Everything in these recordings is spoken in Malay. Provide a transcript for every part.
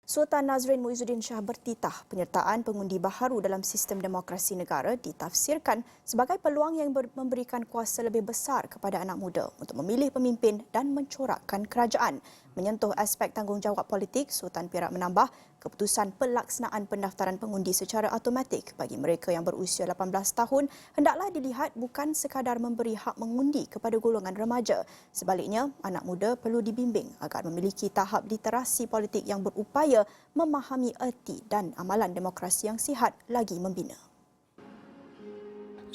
Sultan Nazrin Muizzuddin Shah bertitah penyertaan pengundi baharu dalam sistem demokrasi negara ditafsirkan sebagai peluang yang memberikan kuasa lebih besar kepada anak muda untuk memilih pemimpin dan mencorakkan kerajaan. Menyentuh aspek tanggungjawab politik, Sultan Perak menambah keputusan pelaksanaan pendaftaran pengundi secara automatik bagi mereka yang berusia 18 tahun hendaklah dilihat bukan sekadar memberi hak mengundi kepada golongan remaja. Sebaliknya, anak muda perlu dibimbing agar memiliki tahap literasi politik yang berupaya memahami erti dan amalan demokrasi yang sihat lagi membina.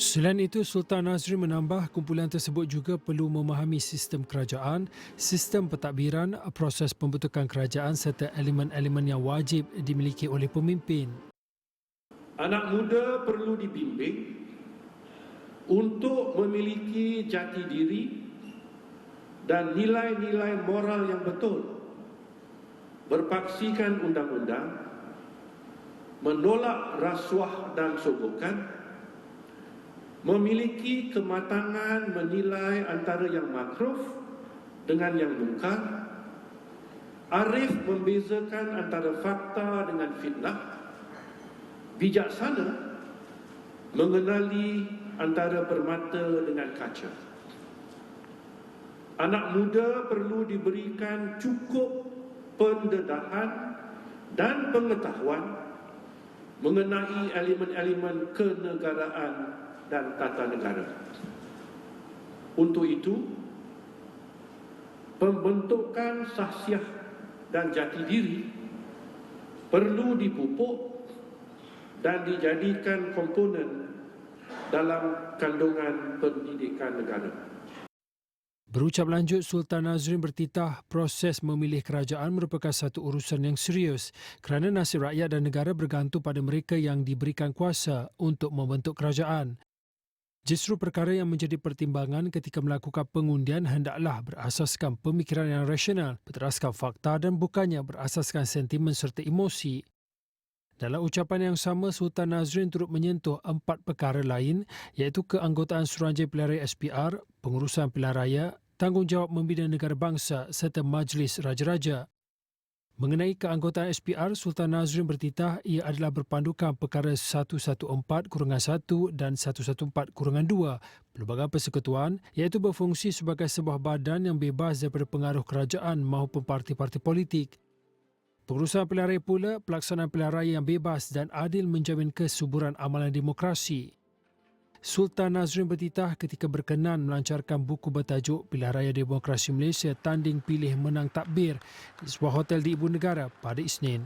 Selain itu, Sultan Nazrin menambah kumpulan tersebut juga perlu memahami sistem kerajaan, sistem pentadbiran, proses pembentukan kerajaan serta elemen-elemen yang wajib dimiliki oleh pemimpin. Anak muda perlu dibimbing untuk memiliki jati diri dan nilai-nilai moral yang betul, berpaksikan undang-undang, menolak rasuah dan sogokan, memiliki kematangan menilai antara yang makruf dengan yang mungkar, arif membezakan antara fakta dengan fitnah, bijaksana mengenali antara permata dengan kaca. Anak muda perlu diberikan cukup pendedahan dan pengetahuan mengenai elemen-elemen kenegaraan dan tata negara. Untuk itu, pembentukan sahsiah dan jati diri perlu dipupuk dan dijadikan komponen dalam kandungan pendidikan negara. Berucap lanjut, Sultan Nazrin bertitah proses memilih kerajaan merupakan satu urusan yang serius kerana nasib rakyat dan negara bergantung pada mereka yang diberikan kuasa untuk membentuk kerajaan. Justru perkara yang menjadi pertimbangan ketika melakukan pengundian hendaklah berasaskan pemikiran yang rasional, berteraskan fakta dan bukannya berasaskan sentimen serta emosi. Dalam ucapan yang sama, Sultan Nazrin turut menyentuh 4 perkara lain iaitu keanggotaan Suruhanjaya Pilihan Raya SPR, pengurusan pilihan raya, tanggungjawab membina negara bangsa serta Majlis Raja-Raja. Mengenai keanggotaan SPR, Sultan Nazrin bertitah ia adalah berpandukan perkara 114-1 dan 114-2 Perlembagaan Persekutuan iaitu berfungsi sebagai sebuah badan yang bebas daripada pengaruh kerajaan maupun parti-parti politik. Pengurusan pilihan raya pula, pelaksanaan pilihan raya yang bebas dan adil menjamin kesuburan amalan demokrasi. Sultan Nazrin bertitah ketika berkenan melancarkan buku bertajuk Pilihan Raya Demokrasi Malaysia Tanding Pilih Menang Takbir di sebuah hotel di Ibu Negara pada Isnin.